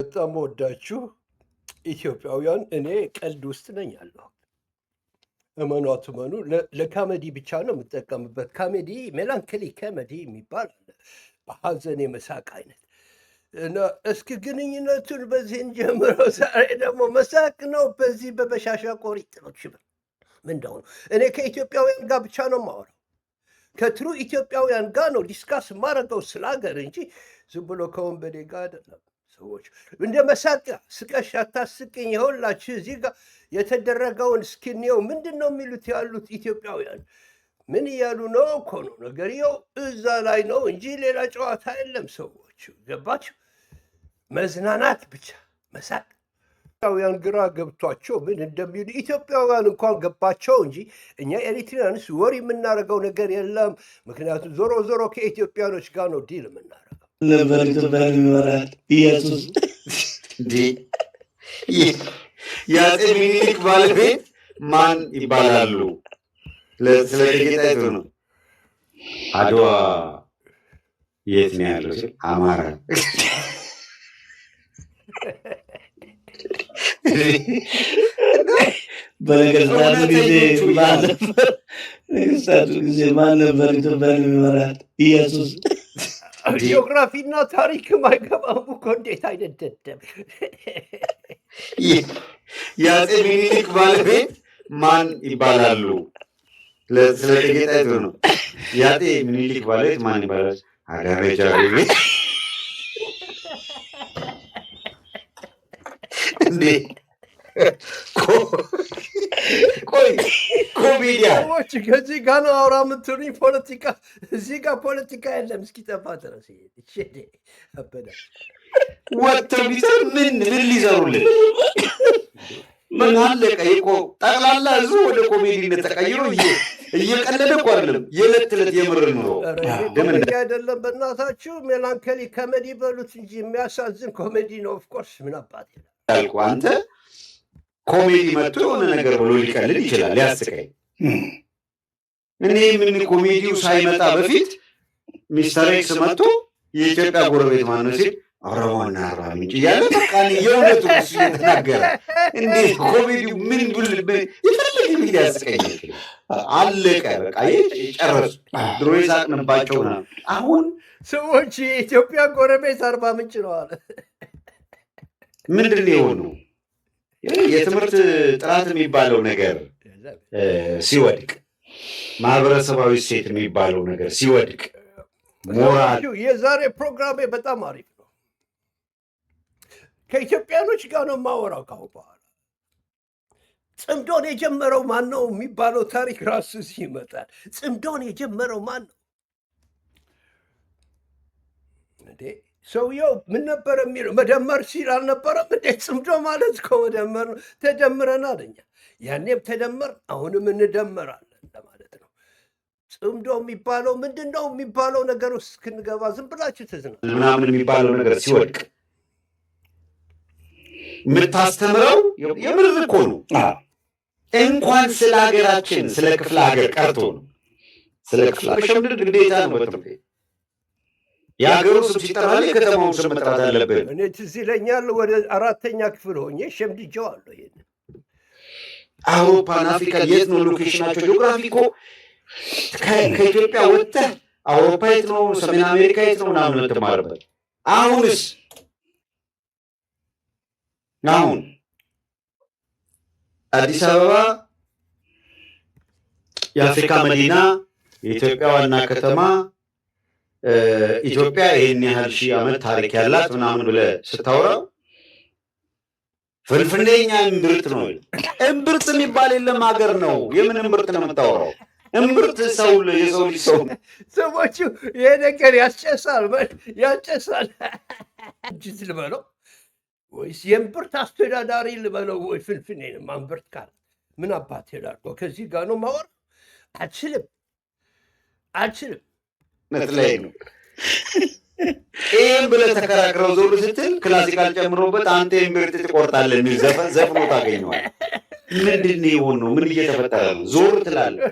በጣም ወዳችሁ ኢትዮጵያውያን፣ እኔ ቀልድ ውስጥ ነኝ ያለሁ። እመኑ አትመኑ፣ ለካሜዲ ብቻ ነው የምጠቀምበት። ካሜዲ ሜላንኮሊ ካሜዲ የሚባል አለ፣ በሀዘን የመሳቅ አይነት እና እስኪ ግንኙነቱን በዚህ እንጀምረው። ዛሬ ደግሞ መሳቅ ነው። በዚህ በበሻሻ ቆሪጥ ነው ሽብር ምን እንደሆነ እኔ ከኢትዮጵያውያን ጋር ብቻ ነው የማወራው። ከትሩ ኢትዮጵያውያን ጋር ነው ዲስካስ የማደርገው ስለ ሀገር እንጂ ዝም ብሎ ከወንበዴ ጋር አይደለም። ሰዎች እንደ መሳቂያ ስቀሽ አታስቅኝ። ይኸውላችሁ እዚህ ጋር የተደረገውን እስኪኔው ምንድን ነው የሚሉት ያሉት ኢትዮጵያውያን ምን እያሉ ነው እኮ ነው ነገርየው እዛ ላይ ነው እንጂ ሌላ ጨዋታ የለም። ሰዎች ገባቸው መዝናናት ብቻ መሳቅ። ኢትዮጵያውያን ግራ ገብቷቸው ምን እንደሚሉ ኢትዮጵያውያን እንኳን ገባቸው እንጂ እኛ ኤሪትሪያንስ ወር የምናደርገው ነገር የለም። ምክንያቱም ዞሮ ዞሮ ከኢትዮጵያኖች ጋር ነው ዲል የምናደርገው። ነበር ኢትዮጵያን ይመራል ኢየሱስ የአፄ ሚኒሊክ ባለቤት ማን ይባላሉ? ስለ ጌጣይቱ ነው። አድዋ የት ነው ያለው ሲል አማራ። በነገስታቱ ጊዜ ማን ነበር ኢትዮጵያን ይመራል? ኢየሱስ። ጂኦግራፊና ታሪክ አይገባም እኮ እንዴት አይነት ደደብ። የአፄ ሚኒሊክ ባለቤት ማን ይባላሉ? ስለ ጌጣይቱ ነው። የአፄ ሚኒሊክ ባለቤት ማን ይባላል? አዳነች አቤቤ። እንዴ ቆይ ኮሜዲያን ሰዎች ከዚህ ጋር ነው አውራ የምትሉኝ ፖለቲካ። እዚህ ጋር ፖለቲካ የለም እስኪጠፋ ድረስ አበደ። ወጥተው ቢሰሩ ምን ሊሰሩልን? ምን አለቀ እኮ ጠቅላላ ህዝቡ ወደ ኮሜዲነት ተቀይሮ እየቀለደ እኮ አይደለም የዕለት ዕለት የምር ኑሮ አይደለም። በእናታችሁ ሜላንኮሊ ኮሜዲ በሉት እንጂ የሚያሳዝን ኮሜዲ ነው። ኦፍኮርስ ምን አባት ያልኩ አንተ ኮሜዲ መጥቶ የሆነ ነገር ብሎ ሊቀልድ ይችላል፣ ሊያስቀኝ። እኔ ምን ኮሜዲው ሳይመጣ በፊት ሚስተር ኤክስ መጥቶ የኢትዮጵያ ጎረቤት ማነው ሲል ኦሮሞና አርባ ምንጭ እያለ በቃ የእውነቱ እሱ እየተናገረ እንዴት ኮሜዲው ምን ብል የፈለገ ጊዜ ያስቀኝ አለቀ። በቃ ጨረሱ። ድሮ የሳቅንባቸው ነው። አሁን ሰዎች የኢትዮጵያ ጎረቤት አርባ ምንጭ ነው አለ። ምንድን ነው የሆነው? የትምህርት ጥራት የሚባለው ነገር ሲወድቅ፣ ማህበረሰባዊ እሴት የሚባለው ነገር ሲወድቅ፣ ሞራል የዛሬ ፕሮግራሜ በጣም አሪፍ ነው። ከኢትዮጵያኖች ጋር ነው የማወራው። ካሁን በኋላ ጽምዶን የጀመረው ማን ነው የሚባለው ታሪክ ራሱ እዚህ ይመጣል። ጽምዶን የጀመረው ማን ነው እንዴ? ሰውየው ምን ነበር የሚለው? መደመር ሲል አልነበረም እንዴ? ጽምዶ ማለት እኮ መደመር ነው። ተደምረናል እኛ። ያኔም ተደመር፣ አሁንም እንደመራለን ለማለት ነው። ጽምዶ የሚባለው ምንድን ነው የሚባለው ነገር ውስጥ እስክንገባ ዝም ብላችሁ ትዝና ምናምን የሚባለው ነገር ሲወድቅ የምታስተምረው የምር እኮ ነው። እንኳን ስለ ሀገራችን ስለ ክፍለ ሀገር ቀርቶ ነው። ስለ ክፍለ ሸምድድ ግዴታ ነው በትምህርት ቤት የሀገሩ ስም ሲጠራ የከተማውን ስም መጥራት አለብን። እኔ ትዝ ይለኛል ወደ 4ኛ ክፍል ሆኜ ሸምድጄዋለሁ። ይሄን አውሮፓን አፍሪካ የት ነው ሎኬሽናቸው? ጂኦግራፊ እኮ ከኢትዮጵያ ወጥተህ አውሮፓ የት ነው፣ ሰሜን አሜሪካ የት ነው ምናምን የምትማርበት። አሁንስ አሁን አዲስ አበባ የአፍሪካ መዲና፣ የኢትዮጵያ ዋና ከተማ፣ ኢትዮጵያ ይህን ያህል ሺህ ዓመት ታሪክ ያላት ምናምን ብለህ ስታወራው ፍንፍኔኛ እምብርት ነው። እምብርት የሚባል የለም ሀገር ነው። የምን እምብርት ነው የምታወራው? እምብርት የሰው ልጅ ሰው ሰዎቹ ይሄ ነገር ያስጨሳል እጅት ልበለው ወይስ የእምብርት አስተዳዳሪ ልበለው ወይ ፍንፍኔን እምብርት ካለ ምን አባት ሄዳል። ከዚህ ጋር ነው ማወር አልችልም ነጥላይ ነው። ይህም ብለህ ተከራክረው ዞር ስትል ክላሲካል ጨምሮበት አንተ እምብርት ትቆርጣለህ የሚል ዘፍኖ ታገኘዋል። ምንድን ነው የሆነው? ምን እየተፈጠረ ነው? ዞር ትላለህ።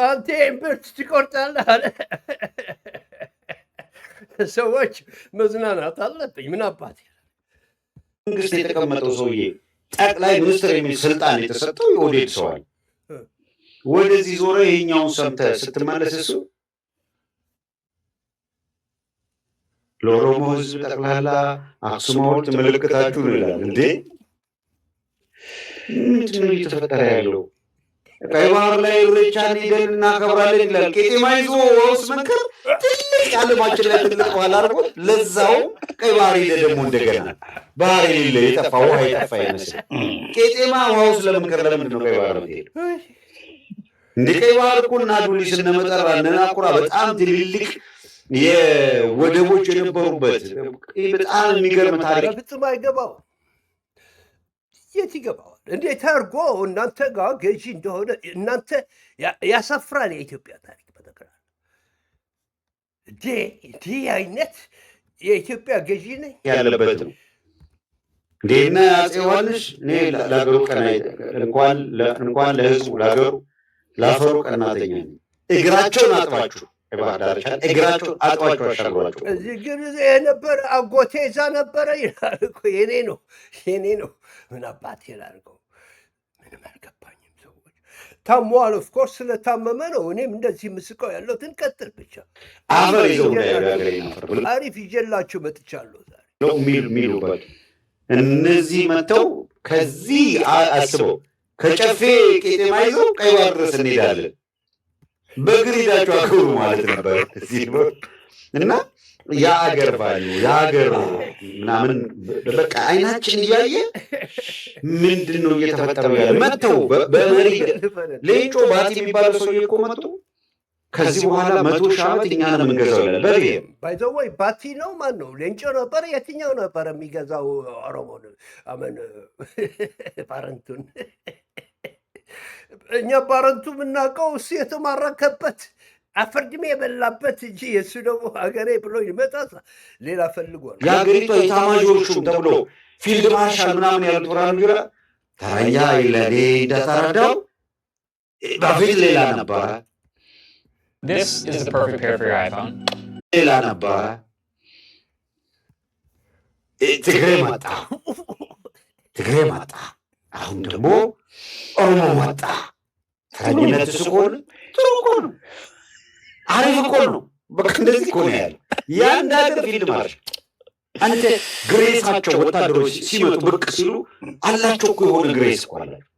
አንተ እምብርት ትቆርጣለህ አለ። ሰዎች መዝናናት አለብኝ። ምን አባት መንግስት የተቀመጠው ሰውዬ ጠቅላይ ሚኒስትር የሚል ስልጣን የተሰጠው የኦህዴድ ሰዋል ወደዚህ ዞረ ይሄኛውን ሰምተህ ስትመለስ እሱ ለኦሮሞ ህዝብ ጠቅላላ አክሱም ሐውልት ምልክታችሁ ነው ይላል። እንዴ ምንድን ነው እየተፈጠረ ያለው? ቀይ ባህር ላይ ኢሬቻን ሄደን እናከብራለን ይላል። ቄጤማ ይዞ ውስጥ መንከር ትልቅ የዓለማችን ላይ ትልቅ ባህል አድርጎ ለዛው ቀይ ባህር ሄደ ደግሞ እንደገና ባህር የሌለ የጠፋ ውሃ የጠፋ ይመስል ቄጤማ ውሃ ውስጥ ለመንከር ለምንድን ነው ቀይ ባህር የምትሄደው? እንደ ቀይ ባህር እኮ እና አዱሊስ እነ መጠራ እነ ናኩራ በጣም ትልልቅ የወደቦች የነበሩበት በጣም የሚገርም ታሪክ በፍጹም አይገባው። የት ይገባዋል? እንዴት አድርጎ እናንተ ጋር ገዢ እንደሆነ እናንተ ያሳፍራል። የኢትዮጵያ ታሪክ በጠቅላላ እንዲህ አይነት የኢትዮጵያ ገዢ ነኝ ያለበት ነው። እንዴና አፄ ዮሐንስ እኔ ለሀገሩ እንኳን ለህዝቡ ለሀገሩ ላፈሩ ቀናተኛ እግራቸውን አጥባችሁ እግራቸውን አጥባችሁ አሻግሯቸው። እዚህ ግን የነበረ አጎቴ እዛ ነበረ ይላል እኮ የኔ ነው። ምን አባቴ ላድርገው? ምንም አልገባኝም። ሰዎች ታሟል። ኦፍኮርስ ስለታመመ ነው። እኔም እንደዚህ ምስቀው ያለሁትን ቀጥል ብቻ። አፈር ይዘው አሪፍ ይዤላችሁ መጥቻለሁ ዛሬ የሚሉበት እነዚህ መጥተው ከዚህ አስበው ከጨፌ ቄጤማ ይዘው ቀይ ባህር ድረስ እንሄዳለን በእግር ሄዳችሁ አክብሩ ማለት ነበር እና የአገር ባሉ የአገር ምናምን በቃ አይናችን እያየ ምንድን ነው እየተፈጠሩ ያለ መጥተው በመሪ ሌንጮ ባቲ የሚባለው ሰውዬ እኮ መጡ። ከዚህ በኋላ 100 ሺህ ዓመት እኛ ነው የምንገዛው ይላል። በብሔር ባይዘወይ ባቲ ነው ማን ነው ሌንጮ ነበረ? የትኛው ነበረ የሚገዛው ኦሮሞን? አመን ባረንቱን እኛ ባረንቱ የምናውቀው እሱ የተማረከበት አፈርድሜ የበላበት እንጂ የእሱ ደግሞ ሀገሬ ብሎ ይመጣ ሌላ ፈልጓል። የሀገሪቷ የኤታማዦር ሹም ተብሎ ፊልድ ማርሻል ምናምን ያሉት ብርሃኑ ጁላ ተረኛ ለኔ እንደተረዳው በፊት ሌላ ነበረ። ሌላ ነበረ። ትግሬ መጣ። አሁን ደግሞ ኦሮሞ መጣ። ተረኝነት ስኮን ጥሩ እኮ ነው፣ አሪፍ እኮ ነው። በቃ እንደዚህ እኮ ነው ያለ የአንድ ሀገር ፊልድ ማርሻል። አንተ ግሬሳቸው ወታደሮች ሲመጡ ብቅ ሲሉ አላቸው እኮ የሆነ ግሬስ እኮ አላቸው።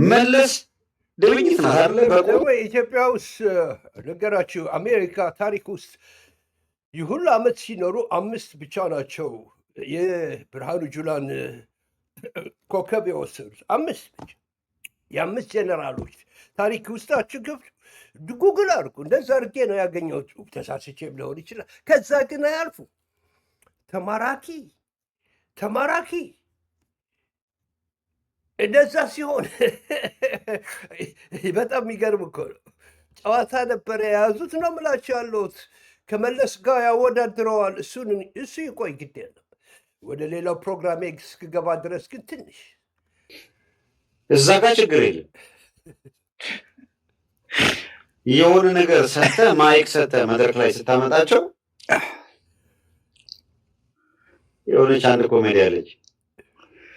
መለስ ደብኝት ናት አለ ኢትዮጵያ ውስጥ ነገራችሁ። አሜሪካ ታሪክ ውስጥ ይህ ሁሉ ዓመት ሲኖሩ 5 ብቻ ናቸው የብርሃኑ ጁላን ኮከብ የወሰዱት 5 ብቻ። የ5 ጀነራሎች ታሪክ ውስጣችሁ ገብቶ ጉግል አድርጉ። እንደዛ አድርጌ ነው ያገኘሁት። ተሳስቼም ሊሆን ይችላል። ከዛ ግን አያልፉ። ተማራኪ እንደዛ ሲሆን በጣም የሚገርም እኮ ነው። ጨዋታ ነበረ የያዙት ነው የምላቸው ያለሁት። ከመለስ ጋር ያወዳድረዋል። እሱ ይቆይ ግድ የለም። ወደ ሌላው ፕሮግራሜ እስክገባ ድረስ ግን ትንሽ እዛ ጋር ችግር የለም። የሆነ ነገር ሰተህ ማይክ ሰተህ መድረክ ላይ ስታመጣቸው የሆነች አንድ ኮሜዲ አለች።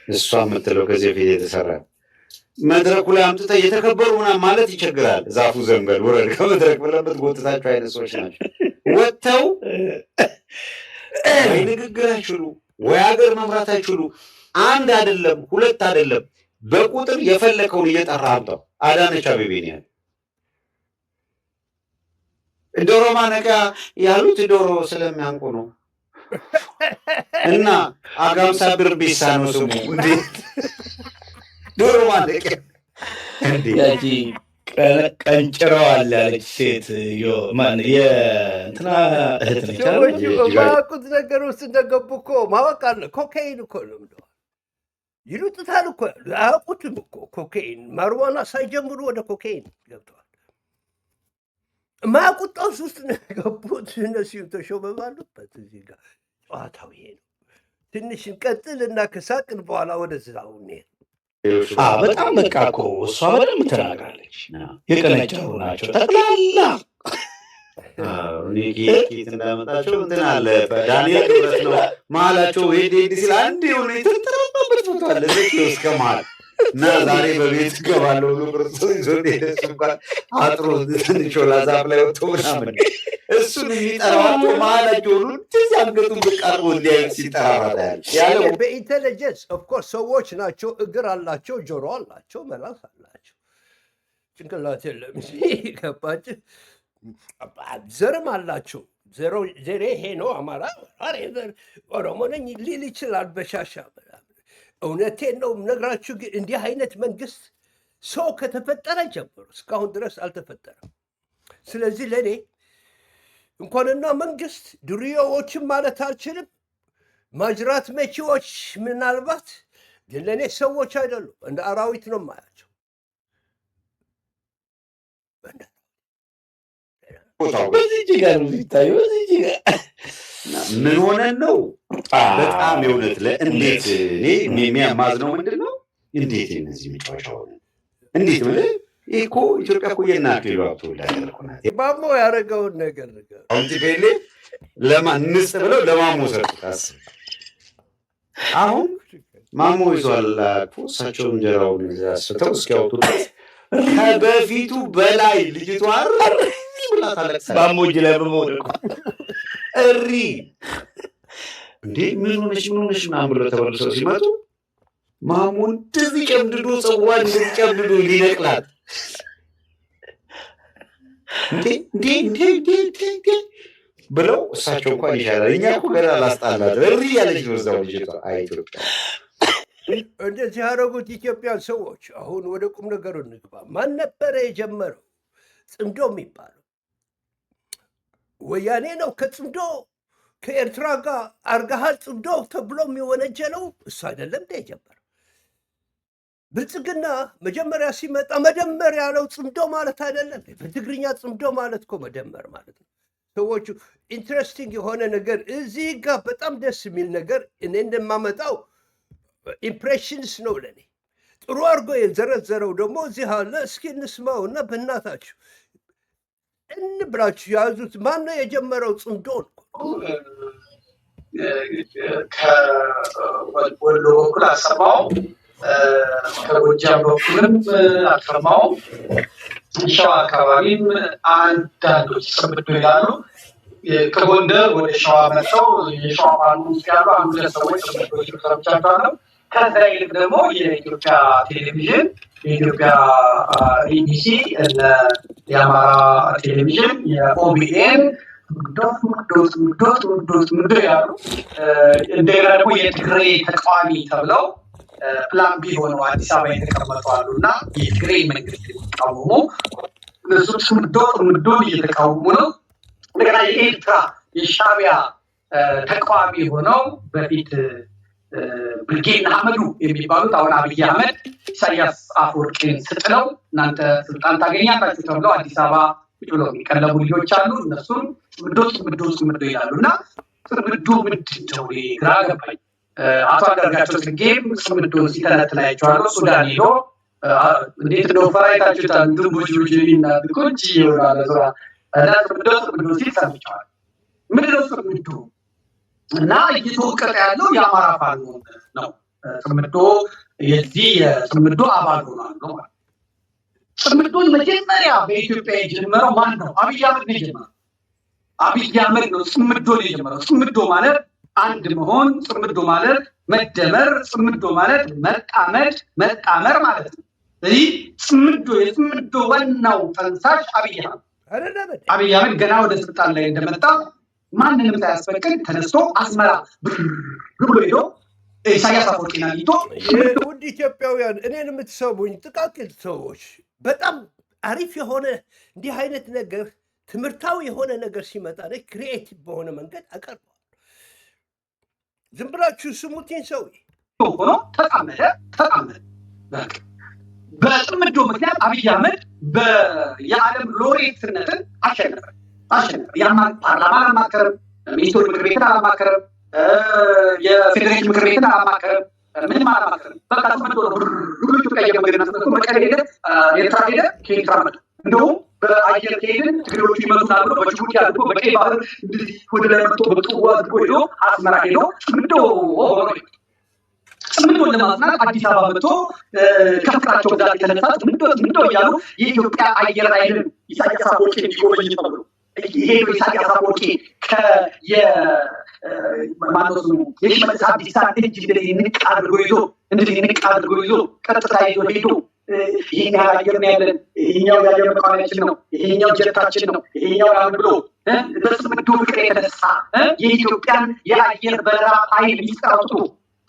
እሷ የምትለው ከዚህ በፊት የተሰራ መድረኩ ላይ አምጥተህ እየተከበሩ ምናምን ማለት ይቸግራል። ዛፉ ዘንበል ውረድ ከመድረክ ብለህ የምትጎትታቸው አይነት ሰዎች ናቸው። ወጥተው ወይ ንግግር አይችሉ ወይ ሀገር መምራት አይችሉ። አንድ አይደለም 2 አይደለም በቁጥር የፈለከውን እየጠራ አምጣው። አዳነች አቤቤ ያለ ዶሮ ማነቂያ ያሉት ዶሮ ስለሚያንቁ ነው እና አጋምሳ ብርቢሳ ነው ስሙ። እንዴት ዶሮ ማነቂያ ያቺ ቀንጭረዋል ያለች ሴት የእንትና እህት ነች። ሰዎች በማያውቁት ነገር ውስጥ እንደገቡ እኮ ማወቅ አለ። ኮካይን እኮ ነው ይሉጥታል እኮ አያውቁትም እኮ ኮካይን ማርዋና ሳይጀምሩ ወደ ኮካይን ገብተዋል። ማያውቁት ጣውስ ውስጥ ነው የገቡት። እነሱ ተሾመ ባሉበት እዚህ ጋር ጨዋታው ይሄ ነው። ትንሽ እንቀጥል እና ከሳቅን በኋላ ወደዛው እንሄድ። በጣም በቃ እኮ እሷ በደንብ ተናግራለች። የቀነጨሩ ናቸው ጠቅላላ ኬት እንዳመጣቸው እንትን አለ ዳንኤል ክብረት ነው መሀላቸው ሄድ ሲል አንድ የሆነ የተጠራበት ቦታ አለ እስከ መሀል እና ዛሬ በቤት እገባለሁ ብሎ ክርስቶስ ይዞ ሄደች እንኳን አጥሮ ትንሽ ዛፍ ላይ ወጥቶ ምናምን እሱን የሚጠራዋቸው መሀላቸው ሁሉ እንደዚህ አንገቱን ብቃርቦ እንዲያዩት ሲጠራራ ያለ በኢንቴሊጀንስ ኦፍኮርስ ሰዎች ናቸው። እግር አላቸው፣ ጆሮ አላቸው፣ መላስ አላቸው፣ ጭንቅላት የለም። ገባች? ዘርም አላቸው። ዘሬ ይሄ ነው፣ አማራ ኦሮሞ ነኝ ሊል ይችላል በሻሻ። እውነቴን ነው ነግራችሁ። ግን እንዲህ አይነት መንግስት ሰው ከተፈጠረ ጀምሮ እስካሁን ድረስ አልተፈጠረም። ስለዚህ ለእኔ እንኳንና መንግስት ዱርዬዎችም ማለት አልችልም፣ ማጅራት መቺዎች ምናልባት፣ ግን ለእኔ ሰዎች አይደሉም። እንደ አራዊት ነው የማያቸው። ምን ሆነን ነው በጣም የእውነት ለእንዴት እኔ የሚያማዝነው ምንድን ነው? እንዴት እነዚህ መጫወቻ ሆነ? እንዴት ምን ይህ እኮ ኢትዮጵያ እኮ የእናት ሌሎ ተወዳደርኩናት ማሞ ያደረገውን ነገር አሁን ቲፔሌ እንስ ብለው ለማሞ ሰጡት። አሁን ማሞ ይዟል እሳቸው እንጀራውን አስፍተው እስኪያወጡ ድረስ ከበፊቱ በላይ ልጅቷ ብላ ታለቅሳለች። ማሞ እጅ ላይ በመውደቁ እሪ እንዴ ምን ሆነሽ ምናምን ብለው ተመልሰው ሲመጡ ማሞ እንደዚህ ጨምድዶ ጽዋን እንደዚህ ጨምድዶ ሊነቅላት እንዴ ብለው እሳቸው እንኳን ይሻላል። እኛ እኮ ገና ላስጣላት እሪ ያለች ነው እዛው ልጅቷ። አይ ኢትዮጵያ እንደዚህ ያደረጉት ኢትዮጵያን ሰዎች። አሁን ወደ ቁም ነገሩ እንግባ። ማን ነበረ የጀመረው ጽምዶ የሚባለው? ወያኔ ነው ከጽምዶ ከኤርትራ ጋር አርጋሃል ጽምዶ ተብሎ የሚወነጀለው እሱ አይደለም እንደ የጀመረው። ብልጽግና መጀመሪያ ሲመጣ መደመር ያለው ጽምዶ ማለት አይደለም። በትግርኛ ጽምዶ ማለት እኮ መደመር ማለት ነው። ሰዎቹ ኢንትረስቲንግ የሆነ ነገር እዚህ ጋር በጣም ደስ የሚል ነገር እኔ እንደማመጣው ኢምፕሬሽንስ ነው ለኔ። ጥሩ አድርጎ የዘረዘረው ደግሞ እዚህ አለ። እስኪ እንስማው እና በእናታችሁ እንብላችሁ ያዙት። ማነው የጀመረው ጽምዶን? ከወሎ በኩል አሰማው፣ ከጎጃም በኩልም አልሰማው፣ ሸዋ አካባቢም አንዳንዶች ጽምዶ ይላሉ። ከጎንደር ወደ ሸዋ መጥተው የሸዋ ባሉ ውስጥ ያሉ አንድ ሁለት ሰዎች ጽምዶች ሰምቻቸዋለሁ። ከዛ ይልቅ ደግሞ የኢትዮጵያ ቴሌቪዥን፣ የኢትዮጵያ ኢቢሲ፣ የአማራ ቴሌቪዥን፣ የኦቢኤን ምዶ ያሉ እንደገና ደግሞ የትግራይ ተቃዋሚ ተብለው ፕላን ቢ ሆነው አዲስ አበባ የተቀመጡ አሉ እና የትግራይ መንግስት የሚቃወሙ እነሱ ምዶን እየተቃወሙ ነው። እንደገና የኤርትራ የሻዕቢያ ተቃዋሚ ሆነው በፊት ብርጌድ አህመዱ የሚባሉት አሁን አብይ አህመድ ኢሳያስ አፈወርቂን ስጥለው እናንተ ስልጣን ታገኛላችሁ ተብለው አዲስ አበባ ብሎ የሚቀለቡ ልጆች አሉ። እነሱም ጽምዶ ይላሉ እና ጽምዶ ምንድን ነው ግራ ገባኝ። አቶ አንዳርጋቸው ጽጌም ጽምዶ ሲተነትላያቸዋለሁ። ሱዳን ሄዶ እንዴት እንደው ፈራይታችሁታል ድንቦች የሚናድቆች ይሆናለ እና ጽምዶ ሲል ሰምቸዋል። ምንድነው ጽምዶ? እና እየተወቀጠ ያለው የአማራ ፋኖ ነው። ጽምዶ የዚህ የጽምዶ አባል ሆኗል ነው። ጽምዶን መጀመሪያ በኢትዮጵያ የጀመረው ማን ነው? አብይ አህመድ ነው የጀመረው። አብይ አህመድ ነው ጽምዶን የጀመረው። ጽምዶ ማለት አንድ መሆን፣ ጽምዶ ማለት መደመር፣ ጽምዶ ማለት መጣመር ማለት ነው። ይህ ጽምዶ የጽምዶ ዋናው ጠንሳሽ አብይ አህመድ። አብይ አህመድ ገና ወደ ስልጣን ላይ እንደመጣ ማንንም ሳያስፈቅድ ተነስቶ አስመራ ብሎ ሄዶ ኢሳያስ አፈወርቂን አግኝቶ ውድ ኢትዮጵያውያን እኔን የምትሰሙኝ ጥቃቅን ሰዎች በጣም አሪፍ የሆነ እንዲህ አይነት ነገር ትምህርታዊ የሆነ ነገር ሲመጣ ክሪኤቲቭ በሆነ መንገድ አቀርበዋል። ዝም ብላችሁ ስሙትኝ። ሰው ሆኖ ተጣመደ። በጽምዶ ምክንያት አብይ አህመድ የዓለም ሎሬትነትን አሸነፈ። ፓርላማ አላማከረም፣ ሚኒስትሮች ምክር ቤትን አላማከረም፣ የፌዴሬሽን ምክር ቤትን አላማከረም፣ ምንም አላማከረም። በቃ ጽምዶ ነው። ሁሉ ኢትዮጵያ የመንገድና መቀሌ ሄደ፣ ኤርትራ ሄደ፣ ከኤርትራ መጡ። እንደውም በአየር ከሄድን ትግሬዎቹ ይመጡናል ብሎ በጅቡቲ አድርጎ በቀይ ባህር እንደዚህ ወደ ላይ መጥቶ በጥዋ አድርጎ ሄዶ አስመራ ሄዶ ጽምዶ ጽምዶን ለማጽናት አዲስ አበባ መጥቶ ከፍቅራቸው ብዛት የተነሳ ጽምዶ እያሉ የኢትዮጵያ አየር ኃይልን ኢሳያስ አፈወርቂ እንዲጎበኝ ተብሎ ሄዶ ኢሳያስ አፈወርቂ ማነው የሽመልስ አብዲሳን እጅ ንቅ አድርጎ ይዞ ቀጥታ ይዞ ሄዶ ይሄን ያህል አየር ነው ያለን፣ ይሄኛው የአየር መቃወሚያችን ነው፣ ይሄኛው ጀታችን ነው፣ ይሄኛው ያን ብሎ በጽምዶ ፍቅር የተነሳ የኢትዮጵያን የአየር በረራ ኃይል ሚስጥር አውጥቶ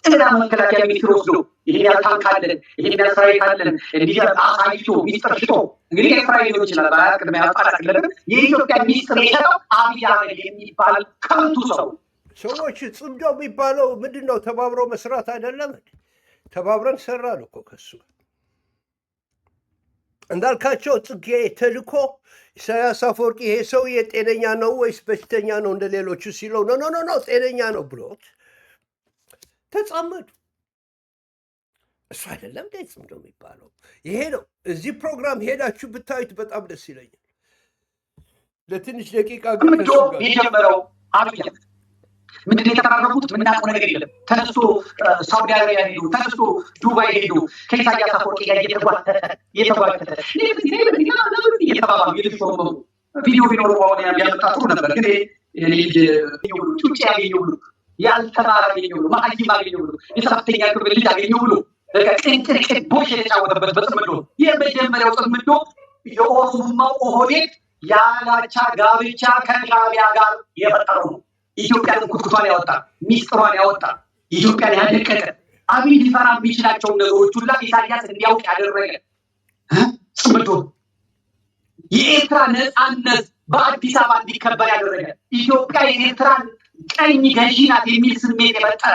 ጤና መከላከያ ሚኒስትር ወስዶ ይሄን ያህል ታንክ አለን፣ ይሄን ያህል ሰራዊት አለን እንዲህ አሳይቶ ሚስጥር ሽጦ እንግዲህ ኤርትራ ሊሆን ይችላል በአያት ቅድመ ያጣላቅለንም የኢትዮጵያ ሚስጥር የሸጠው አብይ አህመድ የሚባል ከንቱ ሰው። ሰዎች ጽምዶ የሚባለው ምንድን ነው? ተባብረው መስራት አይደለም? ተባብረን ሰራን እኮ ከሱ እንዳልካቸው ጽጌ ተልኮ ኢሳያስ አፈወርቂ ይሄ ሰውዬ ጤነኛ ነው ወይስ በሽተኛ ነው እንደ ሌሎቹ ሲለው ኖ ጤነኛ ነው ብሎት ተጻመዱ። እሱ አይደለም እንዴ ጽምዶ የሚባለው? ይሄ ነው። እዚህ ፕሮግራም ሄዳችሁ ብታዩት በጣም ደስ ይለኛል። ለትንሽ ደቂቃ ግን የጀመረው አብይ ምንድን የተቀራረቡት የምናውቀው ነገር የለም። ተነስቶ ሳውዲ አረቢያ ሄዱ፣ ተነስቶ ዱባይ ሄዱ፣ ከኢሳያስ አፈወርቂ ጋር እየተጓተተ እየተባባሉ እየተሾመሙ ቪዲዮ ቢኖሩ በሆነ ያመጣ ጥሩ ነበር። ግን ልጅ ጩጭ ያገኘው ብሎ ያልተማረ አገኘው ብሎ መሀይም አገኘው ብሎ የሰባተኛ ክፍል ልጅ አገኘው ብሎ ቅንቅን ቦሽ የተጫወተበት በጽምዶ የመጀመሪያው ጽምዶ የኦሮሞማው ኦህዴድ ያላቻ ጋብቻ ከሻዕቢያ ጋር የፈጠረው ነው። ኢትዮጵያን ኩትኩቷን ያወጣ ሚስጥሯን ያወጣ ኢትዮጵያን ያደቀቀ አብይ ሊፈራ የሚችላቸውን ነገሮች ሁላ ኢሳያስ እንዲያውቅ ያደረገ ጽምዶ የኤርትራ ነፃነት በአዲስ አበባ እንዲከበር ያደረገ ኢትዮጵያ የኤርትራን ቀኝ ገዢ ናት የሚል ስሜት የፈጠረ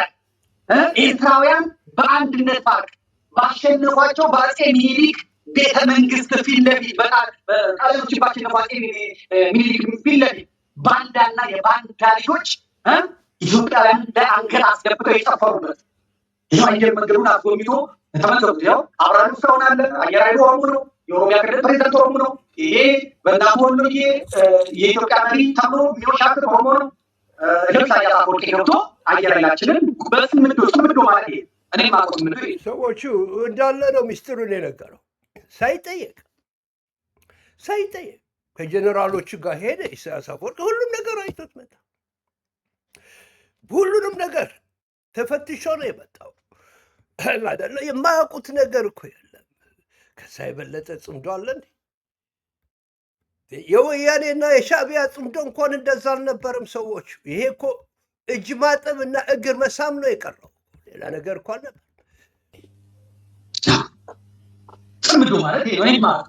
ኤርትራውያን በአንድነት ፓርክ ባሸነፏቸው በአፄ ሚኒሊክ ቤተ መንግስት ፊት ለፊት ጣሊያኖችን ባሸነፏ አፄ ሚኒሊክ ፊት ለፊት ባንዳና የባንዳ ልጆች ኢትዮጵያውያን አንገት አስገብተው የጨፈሩበት ይህ አየር መንገዱን አስጎብኝቶ ተመልከቱት። ያው አብራሪ እስካሁን አለ። አየር ኃይሉ ኦሮሞ ነው። የኦሮሚያ ክልል ፕሬዚደንት ኦሮሞ ነው። ይሄ በእናቱ ወሎዬ የኢትዮጵያ መሪ ተብሎ የሚወሻክር ኦሮሞ ነው። ኢሳያስ አፈወርቂ ገብቶ አየር ኃይላችንን ጽምዶ ማለት ይሄ እኔ ማቆ ጽምዶ ሰዎቹ እንዳለ ነው ሚስጥሩን የነገረው ሳይጠየቅ ከጀኔራሎቹ ጋር ሄደ። ኢሳያስ አፈወርቂ ሁሉም ነገር አይቶት መጣ። ሁሉንም ነገር ተፈትሾ ነው የመጣው። አይደለ? የማያውቁት ነገር እኮ የለም። ከዛ የበለጠ ጽምዶ አለ እንዴ? የወያኔና የሻዕቢያ ጽምዶ እንኳን እንደዛ አልነበረም። ሰዎቹ ይሄ እኮ እጅ ማጠብ እና እግር መሳም ነው የቀረው። ሌላ ነገር እኮ አልነበር። ጽምዶ ማለት ይሄ ማለት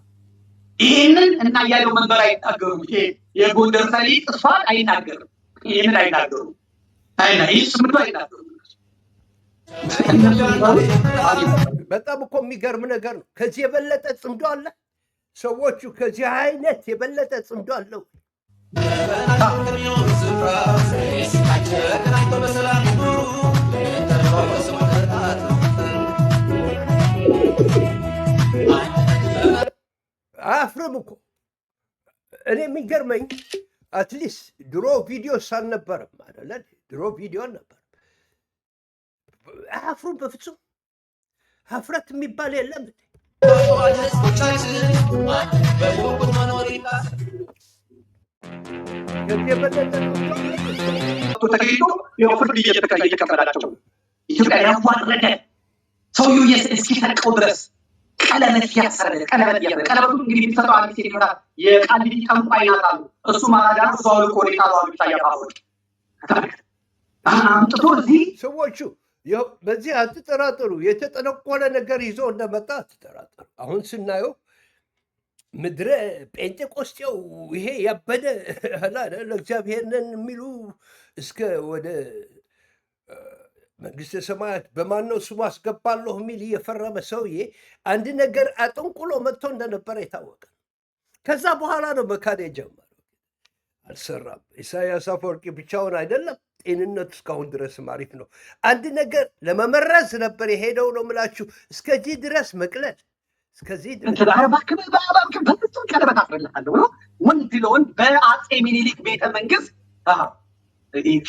ይህንን እና ያለው መንበር አይናገሩም። ይሄ የጎንደር ሰሊጥ ጥፋት አይናገርም። ይህንን አይናገሩም። ይህ ጽምዶ አይናገሩም። በጣም እኮ የሚገርም ነገር ነው። ከዚህ የበለጠ ጽምዶ አለ? ሰዎቹ ከዚህ አይነት የበለጠ ጽምዶ አለው? አያፍርም እኮ። እኔ የሚገርመኝ አትሊስት ድሮ ቪዲዮ ሳልነበረም አይደለ? ድሮ ቪዲዮ አልነበረም። አያፍሩም በፍጹም። ሀፍረት የሚባል የለም። ተገኝቶ ፍርድ እየተቀበላቸው ኢትዮጵያ ያዋረደ ሰውዬው እስኪሰርቀው ድረስ ቀለበት ያሰረ ቀለበቱ እንግዲህ የሚሰጠው አንድ ሴት ይሆናል። የቃሊቲ ጠንቋይ ናት አሉ። እሱ ማራጋ ነው። ሰው ልኮ ሁኔታ ነው ኢሳያስ አፈወርቂ አምጥቶ እዚህ ሰዎቹ በዚህ አትጠራጠሩ። የተጠነቆለ ነገር ይዞ እንደመጣ አትጠራጠሩ። አሁን ስናየው ምድረ ጴንጤቆስጤው ይሄ ያበደ ለእግዚአብሔርን የሚሉ እስከ ወደ መንግስተ ሰማያት በማነው ስሙ አስገባለሁ የሚል እየፈረመ ሰውዬ አንድ ነገር አጠንቁሎ መጥቶ እንደነበረ የታወቀ። ከዛ በኋላ ነው መካድ የጀመረው። አልሰራም። ኢሳያስ አፈወርቂ ብቻውን አይደለም፣ ጤንነቱ እስካሁን ድረስ አሪፍ ነው። አንድ ነገር ለመመረዝ ነበር የሄደው ነው ምላችሁ። እስከዚህ ድረስ መቅለል፣ እስከዚህ በፍጹም ቀለበት አስረልሃለሁ ብሎ ወንድ ለወንድ በአፄ ሚኒሊክ ቤተ መንግስት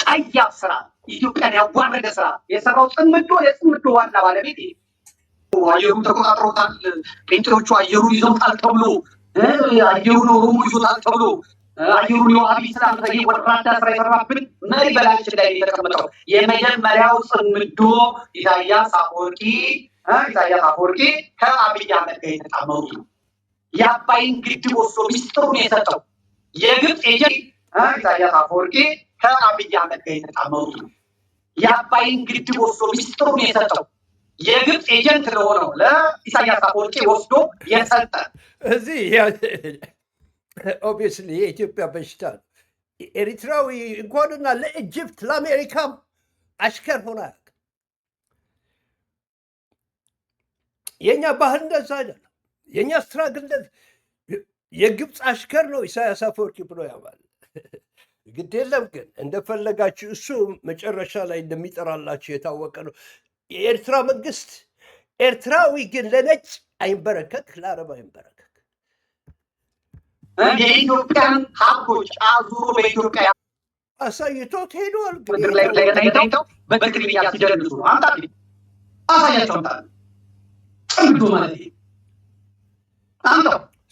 ጸያፍ ስራ፣ ኢትዮጵያን ያዋረደ ስራ የሰራው ጽምዶ የጽምዶ ዋና ባለቤት አየሩን ተቆጣጥሮታል። ጴንጤዎቹ አየሩን ይዘውታል ተብሎ አየሩን ኦሮሞ ይዞታል ተብሎ አየሩን የዋሃቢ ስላም ወራዳ ስራ የሰራብን መሪ በላያችን ላይ የተቀመጠው የመጀመሪያው ጽምዶ ኢሳያስ አፈወርቂ ከአብይ አህመድ ጋር የተጣመሩ ነው። የአባይን ግድብ ወስዶ ሚስጥሩን የሰጠው የግብፅ ኤጀንት ኢሳያስ አፈወርቂ ከአብይ አህመድ ጋር የተጣመሩ ነው። የአባይን ግድብ ወስዶ ሚስጥሩን የሰጠው የግብፅ ኤጀንት ለሆነው ለኢሳያስ አፈወርቂ ወስዶ የሰጠ እዚህ ኦብቪየስሊ የኢትዮጵያ በሽታ ነው። ኤሪትራዊ እንኳንና ለኢጅፕት ለአሜሪካም አሽከር ሆነ አያውቅም። የእኛ ባህል እንደዛ አይደለም። የእኛ ስትራግል የግብፅ አሽከር ነው ኢሳያስ አፈወርቂ ብሎ ያባል። ግድ የለም ግን እንደፈለጋችሁ እሱ መጨረሻ ላይ እንደሚጠራላችሁ የታወቀ ነው። የኤርትራ መንግስት ኤርትራዊ ግን ለነጭ አይንበረከክ፣ ለአረብ አይንበረከክ። የኢትዮጵያን ሀብቶች አዙሮ በኢትዮጵያ አሳይቶት ሄዷል። ምድር ላይ ተገናኝተው በትግርኛ ሲደንሱ ነው። አሳያቸው ጽምዶ ማለት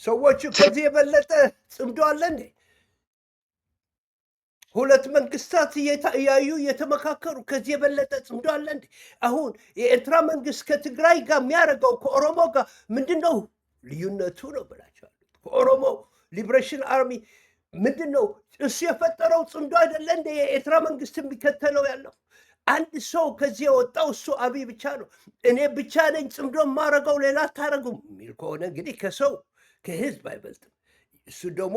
ሰዎቹ ከዚህ የበለጠ ጽምዶ አለ እንዴ? ሁለት መንግስታት እያዩ እየተመካከሩ ከዚህ የበለጠ ጽምዶ አለ እንዴ? አሁን የኤርትራ መንግስት ከትግራይ ጋር የሚያደርገው ከኦሮሞ ጋር ምንድን ነው ልዩነቱ ነው ብላችኋል። ከኦሮሞ ሊብሬሽን አርሚ ምንድን ነው እሱ የፈጠረው ጽምዶ አይደለ እንደ የኤርትራ መንግስት የሚከተለው ያለው አንድ ሰው ከዚህ የወጣው እሱ አብይ ብቻ ነው። እኔ ብቻ ነኝ ጽምዶ የማረገው ሌላ አታረጉም የሚል ከሆነ እንግዲህ ከሰው ከህዝብ አይበልጥም። እሱ ደግሞ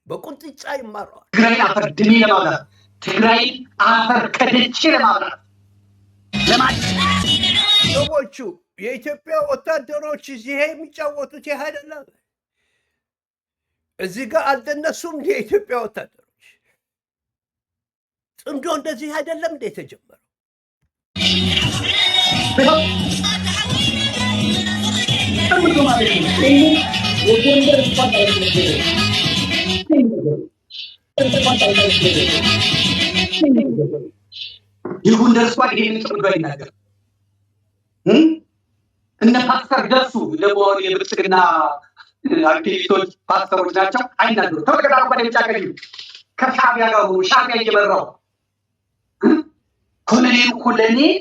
በቁንጥጫ ይማረዋል። ትግራይ አፈር ድሜ ለማብላት፣ ትግራይ አፈር ከደቼ ለማብላት ሰዎቹ የኢትዮጵያ ወታደሮች እዚህ የሚጫወቱት ይህ አይደለም። እዚህ ጋር አልደነሱም። የኢትዮጵያ ወታደሮች ጽምዶ እንደዚህ አይደለም እንደ የተጀመረው። የጎንደር ስኳድ ይሄንን ጽምዶ አይናገር። እነ ፓስተር ደሱ ደግሞ የብልጽግና አክቲቪስቶች ፓስተሮች ናቸው። አይናገሩ ተወቀዳሩ ባለቻ ከሻዕቢያ ጋር ሻዕቢያ እየመራው ኮሎኔል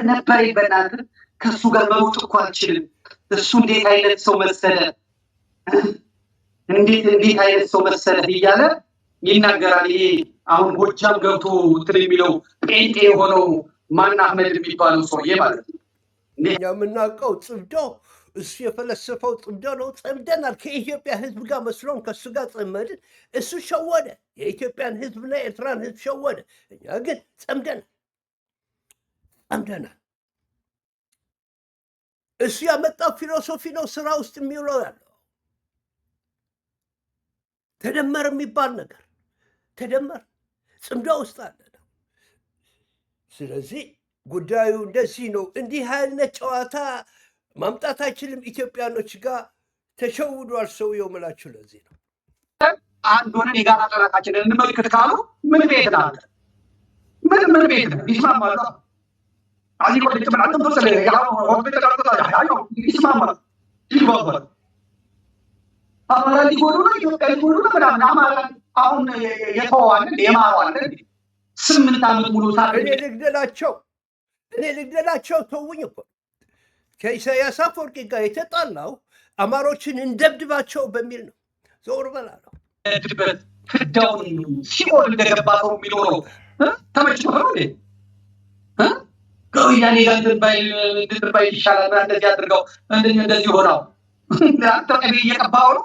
ነበር ይበናል። ከሱ ጋር መውጥ እኮ አልችልም። እሱ እንዴት አይነት ሰው መሰለ፣ እንዴት አይነት ሰው መሰለ እያለ ይናገራል። ይሄ አሁን ጎጃም ገብቶ እንትን የሚለው ጴንጤ የሆነው ማን አህመድ የሚባለው ሰውዬ ማለት ነው። እኛ የምናውቀው ጽምዶ እሱ የፈለሰፈው ጽምዶ ነው። ጸምደናል ከኢትዮጵያ ህዝብ ጋር መስሎን ከእሱ ጋር ጸመድን። እሱ ሸወደ፣ የኢትዮጵያን ህዝብና ኤርትራን ህዝብ ሸወደ። እኛ ግን ጸምደናል። እሱ ያመጣው ፊሎሶፊ ነው ስራ ውስጥ የሚውለው ያለው ተደመር የሚባል ነገር ተደመር ጽምዶ ውስጥ አለ ነው። ስለዚህ ጉዳዩ እንደዚህ ነው። እንዲህ አይነት ጨዋታ ማምጣት አይችልም። ኢትዮጵያኖች ጋር ተሸውዷል ሰውየው ምላችሁ ለዚህ ነው። አንድ ሆነን የጋራ ጠላታችንን እንመልከት ካሉ ምን ቤት ናት? ምን ቤት ነው? ይስማማሉ። አዚ ቆጥ ተመጣጣን ተሰለ ያው ወንበተ ተቀጣጣ ያው ይስማማሉ፣ ይግባባሉ። አማራ ሊጎዱ ነው፣ ኢትዮጵያ ሊጎዱ ነው ምናምን። አማራ አሁን የተዋዋን የማዋን 8 ዓመት ሙሉ ታሪክ እኔ ልግደላቸው ተውኝ እኮ ከኢሳያስ አፈወርቂ ጋር የተጣላው አማሮችን እንደብድባቸው በሚል ነው። ዞር በላለሁ ድበት ፍዳውን ሲኦል እንደገባ ሰው የሚኖረው ተመችቶ ነው እንዴ? ከወያኔ ጋር እንድንባይ ይሻላል። እንደዚህ አድርገው እንደዚህ ሆነው አንተ ቀቢ እየቀባው ነው።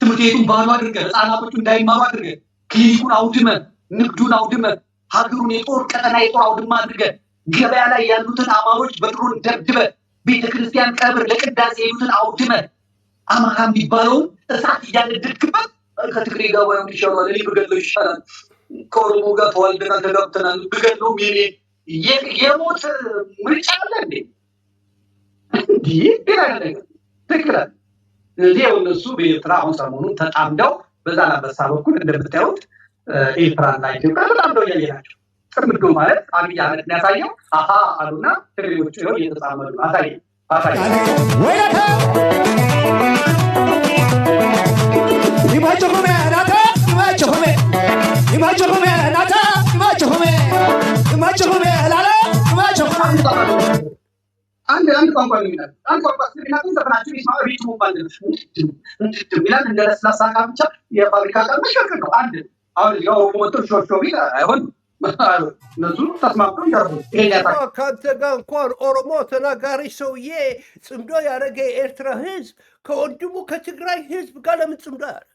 ትምህርት ቤቱን ባዶ አድርገህ ህፃናቶቹ እንዳይማሩ አድርገህ ክሊኒኩን አውድመህ ንግዱን አውድመህ ሀገሩን የጦር ቀጠና የጦር አውድማ አድርገህ ገበያ ላይ ያሉትን አማሮች በድሮን ደብድበህ ቤተክርስቲያን ቀብር ለቅዳሴ የሄዱትን አውድመህ አማራ የሚባለውን እሳት እያነደድክበት ከትግሬ ጋር ወይም ይሻላል እኔ ብገለው ይሻላል ከኦሮሞ ጋር ተዋልደናል ተጋብተናል ብገለው ሚኔ የሞት ምርጫ አለ እንዴ? ትክክል። ስለዚህ እነሱ በኤርትራ አሁን ሰሞኑን ተጣምደው በዛ ላበሳ በኩል እንደምታዩት ኤርትራና ኢትዮጵያ ተጣምደው እያየናቸው ጽምዶ ማለት አብይ አህመድ ያሳየው አሀ አሉና ትግሬዎቹ ይኸው እየተጣመዱ ነው። አሳየ አንድ ቋንቋ የሚላል አንድ ቋንቋ ስለሚናገሩ ዘፈናቸው ይስማ ሪትሙ ባንድልሽ ሚላል እንደ ለስላሳ ዕቃ ብቻ የፋብሪካ ዕቃ መሸከር ነው። አንድ አሁን ያው ሞተር ሾሾ ቢል አይሆን እነሱ ተስማምተው ይያርቡ። ከአንተ ጋር እንኳን ኦሮሞ ተናጋሪ ሰውዬ ጽምዶ ያደረገ የኤርትራ ህዝብ ከወንድሙ ከትግራይ ህዝብ ጋር ለምን ጽምዶ ያደረገ?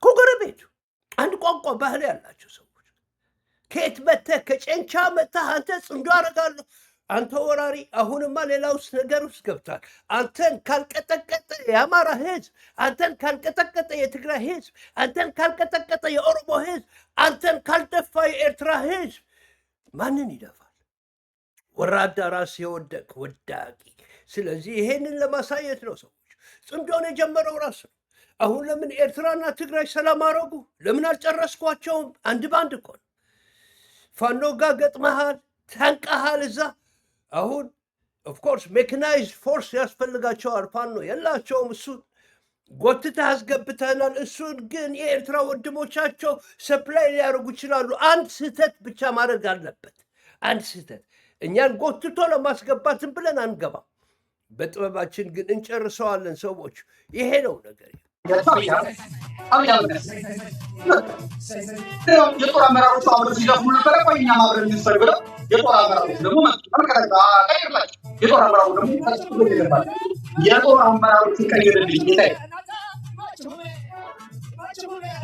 ከጎረቤቱ አንድ ቋንቋ ባህል ያላቸው ሰዎች ከየት መተህ ከጨንቻ መተህ አንተ ጽምዶ አደርጋለሁ አንተ ወራሪ። አሁንማ ሌላ ውስጥ ነገር ውስጥ ገብታል። አንተን ካልቀጠቀጠ የአማራ ህዝብ፣ አንተን ካልቀጠቀጠ የትግራይ ህዝብ፣ አንተን ካልቀጠቀጠ የኦሮሞ ህዝብ፣ አንተን ካልደፋ የኤርትራ ህዝብ ማንን ይደፋል? ወራዳ ራስ የወደቅ ወዳቂ። ስለዚህ ይሄንን ለማሳየት ነው ሰዎች ጽምዶን የጀመረው ራሱ ነው። አሁን ለምን ኤርትራና ትግራይ ሰላም አረጉ? ለምን አልጨረስኳቸውም? አንድ ባንድ እኮ ነው። ፋኖ ጋር ገጥመሃል፣ ታንቀሃል እዛ። አሁን ኦፍኮርስ ሜካናይዝድ ፎርስ ያስፈልጋቸዋል። ፋኖ የላቸውም። እሱን ጎትተህ አስገብተናል። እሱን ግን የኤርትራ ወንድሞቻቸው ሰፕላይ ሊያደርጉ ይችላሉ። አንድ ስህተት ብቻ ማድረግ አለበት። አንድ ስህተት እኛን ጎትቶ ለማስገባትን ብለን አንገባም። በጥበባችን ግን እንጨርሰዋለን። ሰዎች ይሄ ነው ነገር። የጦር አመራሮቹ አብረው ሲደፍሩ ነበረ። ቆይ እኛም አብረን እንሰር ብለው የጦር አመራሮች ደግሞ ቀይርላቸው። የጦር አመራሩ ደግሞ ይገባል። የጦር አመራሮቹ ቀይርልኝ ጌታዬ፣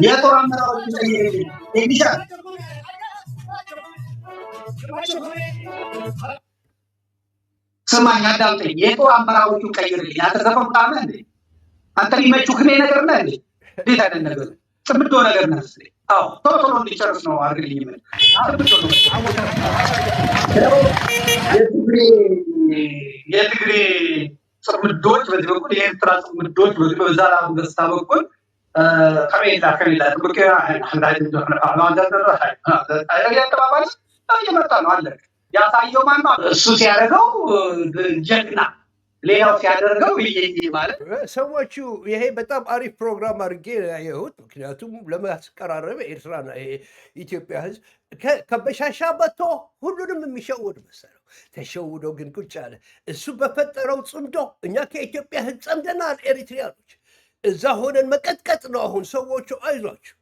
የጦር አመራሮቹ ቀይርልኝ ይሻል። ስማኝ አዳምጠኝ። የጦር አመራሮቹ ቀይርልኝ። አንተ ዘፈን ጣመ እንዴ? አንተ ሊመቹህ ክኔ ነገር ነህ እንዴ? እንዴት አይነት ነገር ጽምዶ ነገር ነህ? አዎ ቶሎ ቶሎ እንዲጨርስ ነው አድርግልኝ። ምን የትግሬ ጽምዶች በዚህ በኩል፣ የኤርትራ ጽምዶች በዛ ገጽታ በኩል ከሜላ ጥብቅ ያተባባል እየመጣ ነው አለ። ያሳየው ማን ነው? እሱ ሲያደርገው ጀግና፣ ሌላው ሲያደርገው ማለት ሰዎቹ። ይሄ በጣም አሪፍ ፕሮግራም አድርጌ ያየሁት፣ ምክንያቱም ለማስቀራረብ ኤርትራና ኢትዮጵያ ህዝብ ከበሻሻ መጥቶ ሁሉንም የሚሸውድ መሰለው። ተሸውዶ ግን ቁጭ አለ። እሱ በፈጠረው ጽምዶ እኛ ከኢትዮጵያ ህዝብ ጸምደናል። ኤሪትሪያኖች እዛ ሆነን መቀጥቀጥ ነው። አሁን ሰዎቹ አይዟችሁ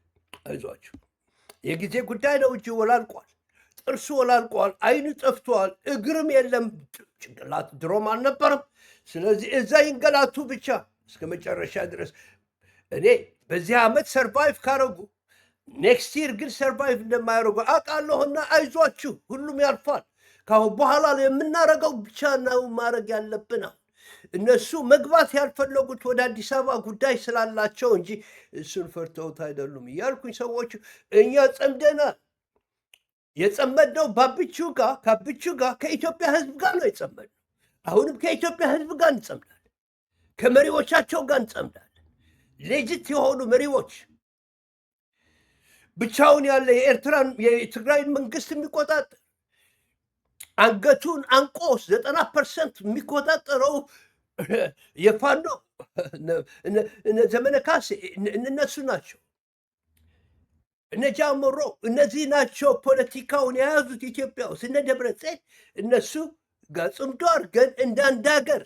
አይዟችሁ፣ የጊዜ ጉዳይ ነው እንጂ ወላልቋል። ጥርሱ ወላልቋል፣ አይኑ ጠፍቷል፣ እግርም የለም፣ ጭንቅላት ድሮም አልነበረም። ስለዚህ እዛ ይንገላቱ ብቻ እስከ መጨረሻ ድረስ። እኔ በዚህ ዓመት ሰርቫይቭ ካረጉ ኔክስት ይር ግን ሰርቫይቭ እንደማያደርጉ አውቃለሁና አይዟችሁ፣ ሁሉም ያልፋል። ካሁን በኋላ የምናረገው ብቻ ነው ማድረግ ያለብን። እነሱ መግባት ያልፈለጉት ወደ አዲስ አበባ ጉዳይ ስላላቸው እንጂ እሱን ፈርተውት አይደሉም እያልኩኝ ሰዎቹ እኛ ጸምደናል። የጸመድነው ባብቹ ጋር ከብቹ ጋር ከኢትዮጵያ ህዝብ ጋር ነው የጸመድነው። አሁንም ከኢትዮጵያ ህዝብ ጋር እንጸምዳለን፣ ከመሪዎቻቸው ጋር እንጸምዳለን። ሌጅት የሆኑ መሪዎች ብቻውን ያለ የኤርትራን የትግራይን መንግስት የሚቆጣጠር አንገቱን አንቆ 90% የሚቆጣጠረው የፋኖ ዘመነ ካሴ እነሱ ናቸው። እነ ጃምሮ እነዚህ ናቸው ፖለቲካውን የያዙት ኢትዮጵያ ውስጥ። እነ ደብረጽዮን እነሱ ጋር ጽምዶ አድርገን እንደ አንድ ሀገር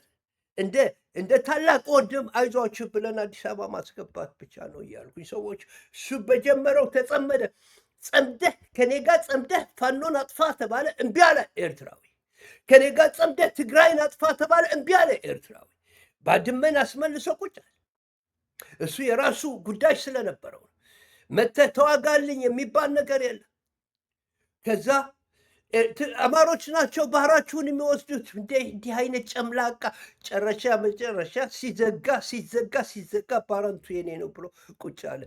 እንደ ታላቅ ወንድም አይዟችሁ ብለን አዲስ አበባ ማስገባት ብቻ ነው እያልኩኝ ሰዎች እሱ በጀመረው ተጸመደ። ጸምደህ ከኔ ጋር ጸምደህ ፋኖን አጥፋ ተባለ፣ እምቢ አለ ኤርትራዊ። ከኔ ጋር ጸምደህ ትግራይን አጥፋ ተባለ፣ እምቢ አለ ኤርትራዊ። ባድመን አስመልሶ ቁጭ አለ። እሱ የራሱ ጉዳይ ስለነበረው መተህ ተዋጋልኝ የሚባል ነገር የለም። ከዛ አማሮች ናቸው ባህራችሁን የሚወስዱት። እንዲህ አይነት ጨምላቃ ጨረሻ መጨረሻ ሲዘጋ ባረንቱ የኔ ነው ብሎ ቁጭ አለ።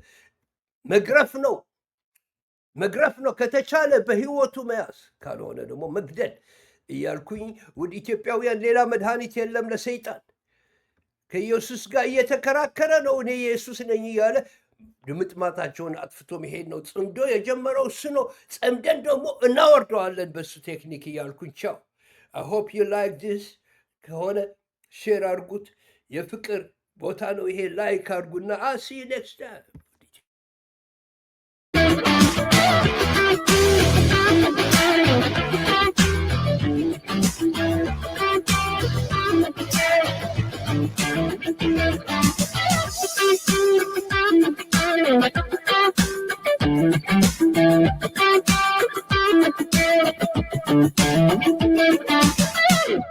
መግረፍ ነው ከተቻለ በህይወቱ መያዝ፣ ካልሆነ ደግሞ መግደል። እያልኩኝ ውድ ኢትዮጵያውያን ሌላ መድኃኒት የለም ለሰይጣን። ከኢየሱስ ጋር እየተከራከረ ነው። እኔ ኢየሱስ ነኝ እያለ ድምጥማጣቸውን አጥፍቶ መሄድ ነው። ጽምዶ የጀመረው እሱ ነው። ጸምደን ደግሞ እናወርደዋለን በሱ ቴክኒክ እያልኩኝ ቻው። I hope you like this። ከሆነ ሼር አድርጉት። የፍቅር ቦታ ነው ይሄ። ላይክ አድርጉና I'll see you next time። Thank you.